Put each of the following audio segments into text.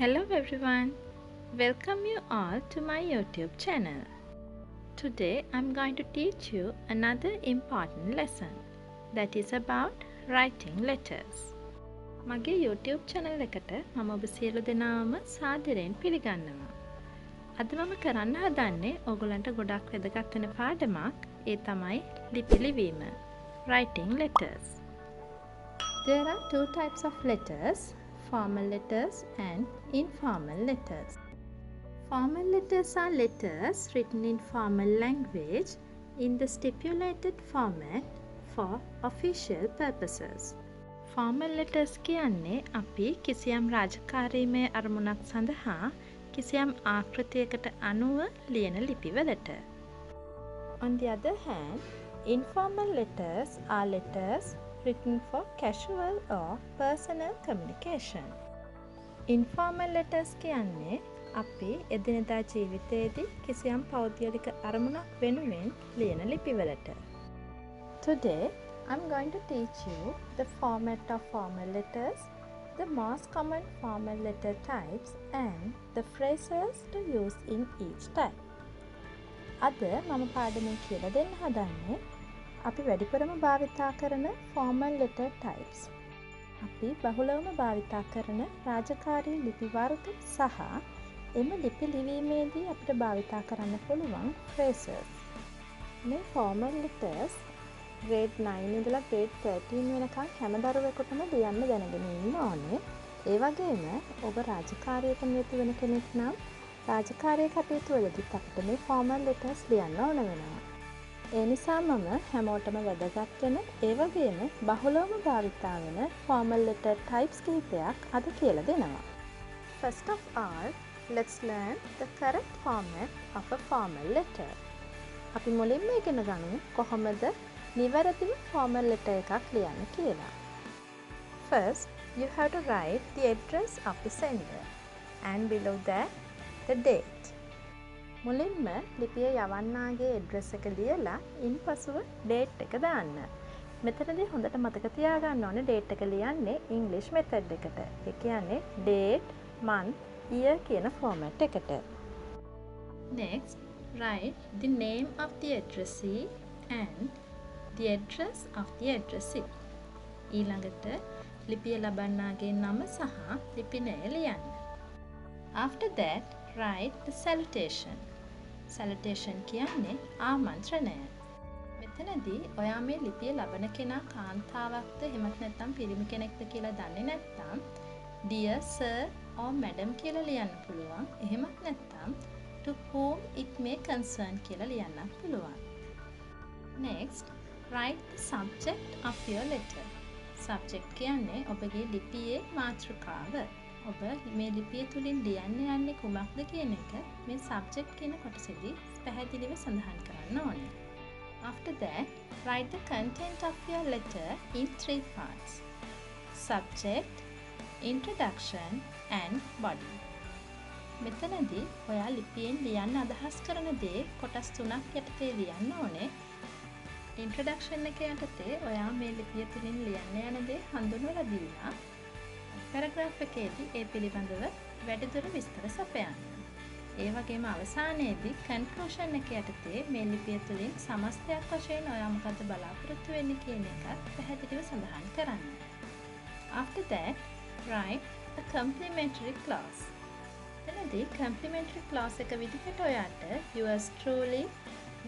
Hello everyone, welcome you all to my YouTube channel. Today I'm going to teach you another important lesson that is about writing letters. මගේ YouTube channel එකට මම ඔබ සියලු දෙනාම සාදරයෙන් පිළිගන්නවා. අද මම කරන්න හදන්නේ ඔයගලන්ට ගොඩක් වැදගත් වෙන පාඩමක්. ඒ තමයි ලිපි ලිවීම. Writing letters. There are two types of letters. Formal letters and informal letters. Formal letters are letters written in formal language in the stipulated format for official purposes. Formal letters කියන්නේ අපි කිසියම් රාජකාරීමය අරමුණක් සඳහා කිසියම් ආකෘතියකට අනුව ලියන ලිපිවලට. On the other hand, informal letters are letters written for casual or personal communication. Informal letters කියන්නේ අපි එදිනෙදා ජීවිතයේදී කිසියම් පෞද්ගලික අරමුණක් වෙනුවෙන් ලියන ලිපිවලට. Today, I'm going to teach you the format of formal letters, the most common formal letter types, and the phrases to use in each type. අද මම පාඩමෙන් කියලා දෙන්න හදන්නේ අපි වැඩිපුරම භාවිතා කරන formal letter types. අපි බහුලවම භාවිතා කරන රාජකාරී ලිපි වර්ග සහ එම ලිපි ලිවීමේදී අපිට භාවිතා කරන්න පුළුවන් phrases. මේ formal letters grade 9 ඉඳලා grade 13 වෙනකන් හැම දරුවෙකුටම ලියන්න දැනගෙන ඉන්න ඕනේ. ඒ වගේම ඔබ රාජකාරියක නිරත වෙන කෙනෙක් නම් රාජකාරිය කටයුතු වලදීත් අපිට මේ formal letters ලියන්න ඕන වෙනවා. ඒ නිසා මම හැමෝටම වැදගත් වෙන ඒ වගේම බහුලවම භාවිතා වෙන formal letter types කිහිපයක් අද කියලා දෙනවා. First of all, let's learn the correct format of a formal letter. අපි මුලින්ම ඉගෙන ගමු කොහොමද නිවැරදිව formal letter එකක් ලියන්න කියලා. First, you have to write the address of the sender and below that the date. මුලින්ම ලිපිය යවන්නාගේ ඇඩ්‍රස් එක ලියලා ඉන්පසුව ඩේට් එක දාන්න. මෙතනදී හොඳට මතක තියාගන්න ඕනේ ඩේට් එක ලියන්නේ ඉංග්‍රීසි මෙතඩ් එකට. ඒ කියන්නේ date, month, year කියන ෆෝමැට් එකට. Next, write the name of the addressee and the address of the addressee. ඊළඟට ලිපිය ලබන්නාගේ නම සහ ලිපිනය ලියන්න. After that, write the salutation. Salutation කියන්නේ ආමන්ත්‍රණය. මෙතනදී ඔයා මේ ලිපිය ලබන කෙනා කාන්තාවක්ද එහෙමත් නැත්නම් පිරිමි කෙනෙක්ද කියලා දන්නේ නැත්නම් dear sir or madam කියලා ලියන්න පුළුවන්. එහෙමත් නැත්නම් to whom it may concern කියලා ලියන්නත් පුළුවන්. Next, write the subject of your letter. Subject කියන්නේ ඔබගේ ලිපියේ මාතෘකාව. ඔබ මේ ලිපිය තුලින් ලියන්න යන්නේ කුමක්ද කියන එක මේ subject කියන කොටසේදී පැහැදිලිව සඳහන් කරන්න ඕනේ. After that, write the content of your letter in 3 parts. Subject, introduction and body. මෙතනදී ඔයා ලිපියෙන් ලියන්න අදහස් කරන දේ කොටස් 3ක් යටතේ ලියන්න ඕනේ. introduction එක යටතේ ඔයා මේ ලිපිය තුලින් ලියන්න යන දේ හඳුන්වලා දීලා පැරග්‍රාෆ් එකේදී ඒ පිළිබඳව වැඩිදුර විස්තර සපයන්න. ඒ වගේම අවසානයේදී කන්ක්ලූෂන් එක යටතේ මේ ලිපිය තුලින් සමස්තයක් වශයෙන් ඔයා මොකද බලාපොරොත්තු වෙන්නේ කියන එක පැහැදිලිව සඳහන් කරන්න. After that, write a complimentary clause. එතනදී complimentary clause එක විදිහට ඔයාට yours truly,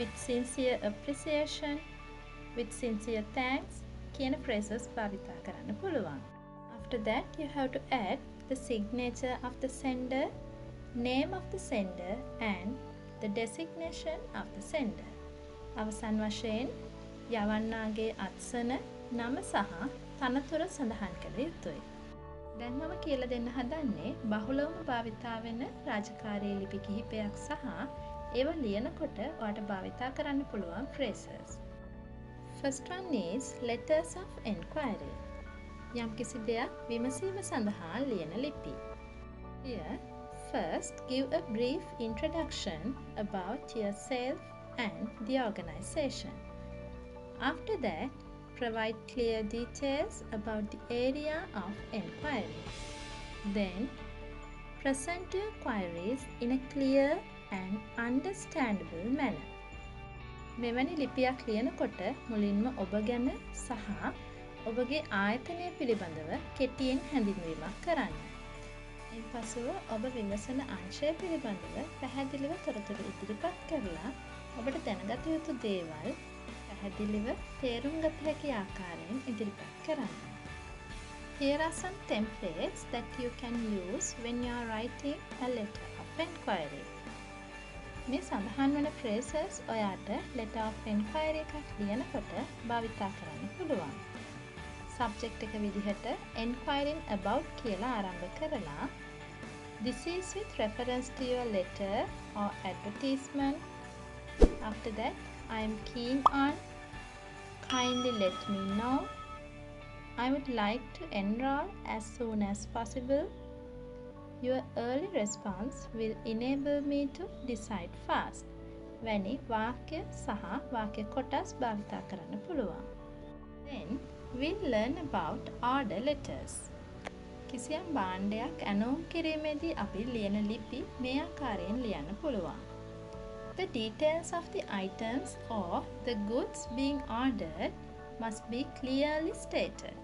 with sincere appreciation, with sincere thanks කියන phrases භාවිතා කරන්න පුළුවන්. After that, you have to add the signature of the sender, name of the sender, and the designation of the sender. අවසන් වශයෙන් යවන්නාගේ අත්සන, නම සහ තනතුර සඳහන් කළ යුතුයි. දැන් මම කියලා දෙන්න හදන්නේ බහුලවම භාවිතා වෙන රාජකාරී ලිපි කිහිපයක් සහ ඒව ලියනකොට ඔයාලට භාවිතා කරන්න පුළුවන් phrases. First one is letters of enquiry. යම් කිසි දෙයක් විමසීම සඳහා ලියන ලිපි. Here, first give a brief introduction about yourself and the organization. After that, provide clear details about the area of enquiry. Then, Present your queries in a clear and understandable manner. මෙවැනි ලිපියක් ලියනකොට මුලින්ම ඔබ ගැන සහ ඔබගේ ආයතනය පිළිබඳව කෙටියෙන් හැඳින්වීමක් කරන්න. ඉන්පසුව ඔබ විමසන අංශය පිළිබඳව පැහැදිලිව තොරතුරු ඉදිරිපත් කරලා ඔබට දැනගත යුතු දේවල් පැහැදිලිව තේරුම් ගත හැකි ආකාරයෙන් ඉදිරිපත් කරන්න. Here are some templates that you can use when you are writing a letter of inquiry. මේ සඳහන් වන phrases ඔයාට letter of inquiry එකක් ලියනකොට භාවිතා කරන්න පුළුවන්. subject එක විදිහට inquiring about කියලා ආරම්භ කරලා this is with reference to your letter or advertisement. After that, I am keen on, kindly let me know, I would like to enroll as soon as possible. Your early response will enable me to decide fast. වැනි වාක්‍ය සහ වාක්‍ය කොටස් භාවිතා කරන්න පුළුවන්. Then we'll learn about order letters. කිසියම් භාණ්ඩයක් ඇනෝම් කිරීමේදී අපි ලියන ලිපි මේ ආකාරයෙන් ලියන්න පුළුවන්. The details of the items or the goods being ordered must be clearly stated.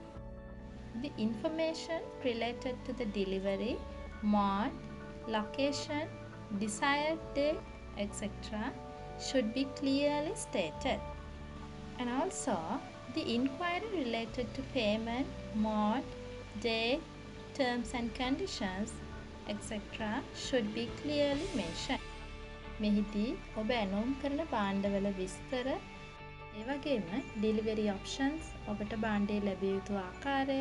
The information related to the delivery, mode, location, desired date, etc. should be clearly stated. And also, the inquiry related to payment, mode, date, terms and conditions, etc. should be clearly mentioned. මෙහිදී ඔබ ඇනෝම් කරන භාණ්ඩවල විස්තර, ඒ වගේම delivery options, ඔබට භාණ්ඩය ලැබිය යුතු ආකාරය,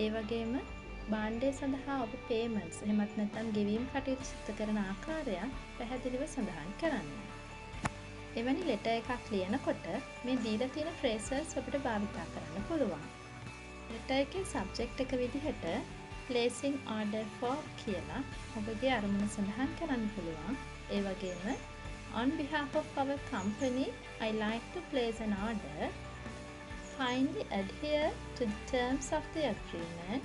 ඒ වගේම භාණ්ඩය සඳහා ඔබ payments එහෙමත් නැත්නම් ගෙවීම් කටයුතු සිදු කරන ආකාරයක් පැහැදිලිව සඳහන් කරන්න. එවැනි letter එකක් ලියනකොට මේ දීලා තියෙන phrases ඔබට භාවිතා කරන්න පුළුවන්. letter එකේ subject එක විදිහට placing order for කියලා ඔබගේ අරමුණ සඳහන් කරන්න පුළුවන්. ඒ වගේම on behalf of our company, I like to place an order. Kindly adhere to the terms of the agreement.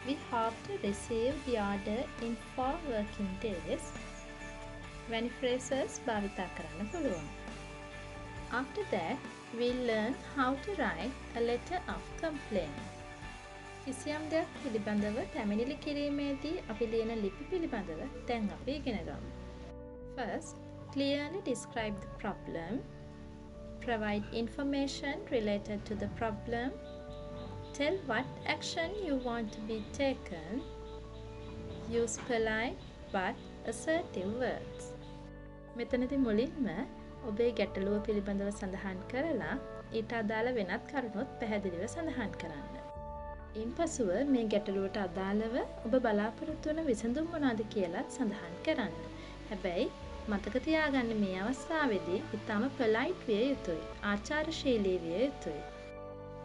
We hope to receive the order in 4 working days. වැනි phrases භාවිතා කරන්න පුළුවන්. After that, we'll learn how to write a letter of complaint. කිසියම් දෙයක් පිළිබඳව පැමිණිලි කිරීමේදී අපි ලියන ලිපි පිළිබඳව දැන් අපි ඉගෙන ගමු. First, clearly describe the problem. Provide information related to the problem. Tell what action you want to be taken. Use polite but assertive words. මෙතනදී මුලින්ම ඔබේ ගැටලුව පිළිබඳව සඳහන් කරලා ඊට අදාළ වෙනත් කරුණුත් පැහැදිලිව සඳහන් කරන්න. ඉන්පසුව මේ ගැටලුවට අදාළව ඔබ බලාපොරොත්තු වන විසඳුම මොනවාද කියලාත් සඳහන් කරන්න. හැබැයි මතක තියාගන්න මේ අවස්ථාවේදී ඊටම polite විය යුතුයි. ආචාරශීලී විය යුතුයි.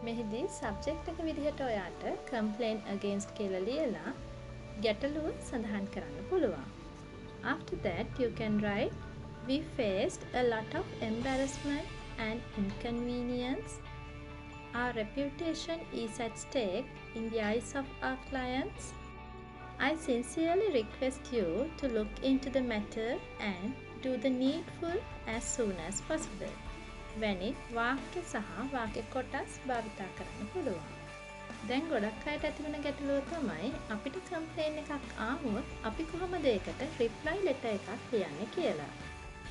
මෙහිදී subject එක විදිහට ඔයාට complain against කියලා ලියලා ගැටලුව සඳහන් කරන්න පුළුවන්. After that, you can write, we faced a lot of embarrassment and inconvenience. Our reputation is at stake in the eyes of our clients. I sincerely request you to look into the matter and do the needful as soon as possible. වැනි වාක්‍ය සහ වාක්‍ය කොටස් භාවිතා කරන්න පුළුවන්. දැන් ගොඩක් අයට ඇතිවන ගැටලුව තමයි අපිට කම්ප්ලේන් එකක් ආවොත් අපි කොහොමද ඒකට reply letter එකක් ලියන්නේ කියලා.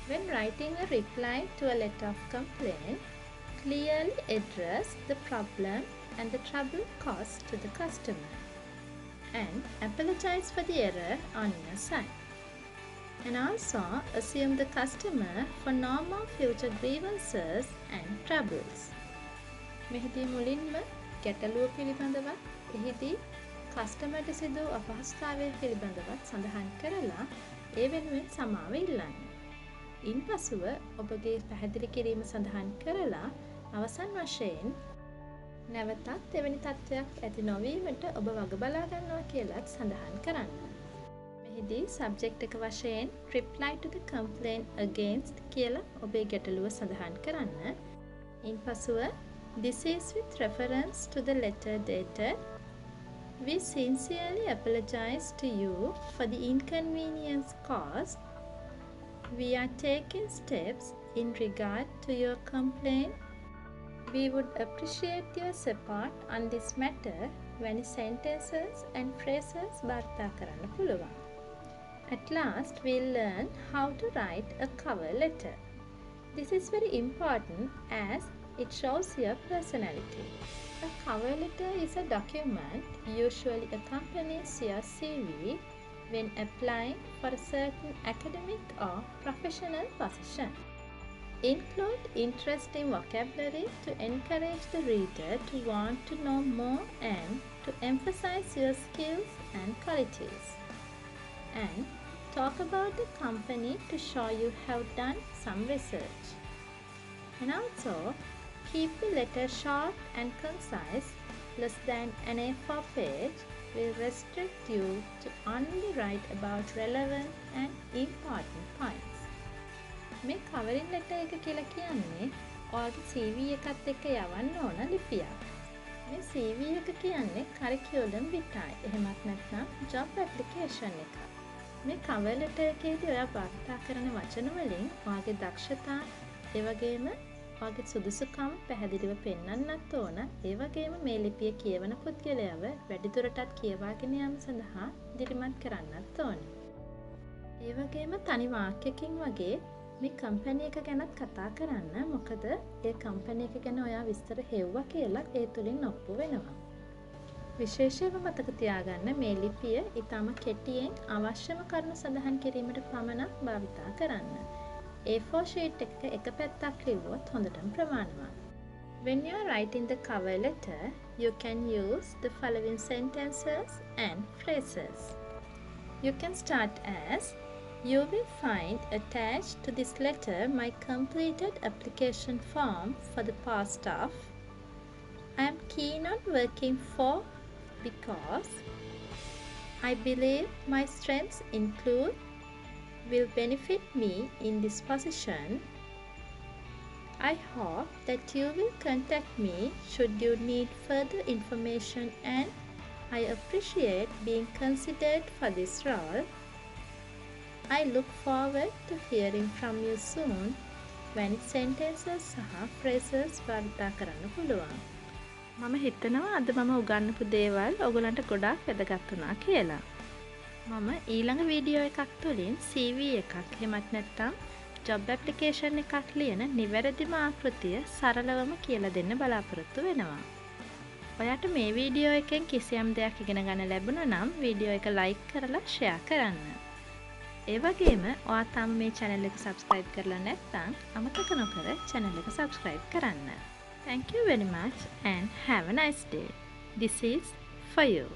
When writing a reply to a letter of complaint, clearly address the problem and the trouble caused to the customer and apologize for the error on your side. And also assume the customer for no more future grievances and troubles. මෙහිදී මුලින්ම ගැටලුව පිළිබඳවත් එහිදී කස්ටමර්ට සිදු අපහසුතාවය පිළිබඳවත් සඳහන් කරලා ඒ වෙනුවෙන් සමාව ඉල්ලන්න. ඉන්පසුව ඔබගේ පැහැදිලි කිරීම සඳහන් කරලා අවසන් වශයෙන් නැවතත් එවැනි තත්ත්වයක් ඇති නොවීමට ඔබ වග බලා ගන්නවා කියලාත් සඳහන් කරන්න. මෙහිදී subject එක වශයෙන් reply to the complaint against කියලා ඔබේ ගැටලුව සඳහන් කරන්න. ඉන්පසුව this is with reference to the letter dated. We sincerely apologize to you for the inconvenience caused. We are taking steps in regard to your complaint. We would appreciate your support on this matter when sentences and phrases barta karanna puluwan. At last, we'll learn how to write a cover letter. This is very important as it shows your personality. A cover letter is a document usually accompanies your CV when applying for a certain academic or professional position. Include interesting vocabulary to encourage the reader to want to know more and to emphasize your skills and qualities. And talk about the company to show you have done some research. And also, keep the letter short and concise. Less than an A4 page will restrict you to only write about relevant and important points. මේ කවරින් letter එක කියලා කියන්නේ ඔයාගේ CV එකත් එක්ක යවන්න ඕන ලිපියක්. මේ CV එක කියන්නේ curriculum vitae. එහෙමත් නැත්නම් job application එක. මේ cover letter එකේදී ඔයා වාර්තා කරන වචන වලින් ඔයාගේ දක්ෂතා, ඒ වගේම ඔයාගේ සුදුසුකම් පැහැදිලිව පෙන්වන්නත් ඕන. ඒ වගේම මේ ලිපිය කියවන පුද්ගලයාව වැඩිදුරටත් කියවාගෙන යාම සඳහා ඉදිරිමත් කරන්නත් ඕන. ඒ වගේම තනි වාක්‍යකින් වගේ මේ කම්පැනි එක ගැනත් කතා කරන්න. මොකද ඒ කම්පැනි එක ගැන ඔයා විස්තර හෙව්වා කියලා ඒ තුලින් ඔප්පු වෙනවා. විශේෂයෙන්ම මතක තියාගන්න මේ ලිපිය ඊටම කෙටියෙන් අවශ්‍යම කරුණු සඳහන් කිරීමට පමණක් භාවිතා කරන්න. A4 sheet එක එක පැත්තක් ලිව්වොත් හොඳටම ප්‍රමාණවත්. When you are writing the cover letter, you can use the following sentences and phrases. You can start as, you will find attached to this letter my completed application form for the past staff. I am keen on working for because I believe my strengths include will benefit me in this position. I hope that you will contact me should you need further information and I appreciate being considered for this role. I look forward to hearing from you soon when sentences සහ phrases වර්තා කරන්න පුළුවන්. මම හිතනවා අද මම උගන්වපු දේවල් ඔයගලන්ට ගොඩාක් වැදගත් වුණා කියලා. මම ඊළඟ වීඩියෝ එකක් තුලින් CV එකක් එහෙමත් නැත්නම් job application එකක් ලියන නිවැරදිම ආකෘතිය සරලවම කියලා දෙන්න බලාපොරොත්තු වෙනවා. ඔයාට මේ වීඩියෝ එකෙන් කිසියම් දෙයක් ඉගෙන ගන්න ලැබුණා නම් වීඩියෝ එක like කරලා share කරන්න. ඒ වගේම ඔයා තාම මේ channel එක subscribe කරලා නැත්නම් අමතක නොකර channel එක subscribe කරන්න. Thank you very much and have a nice day. This is for you.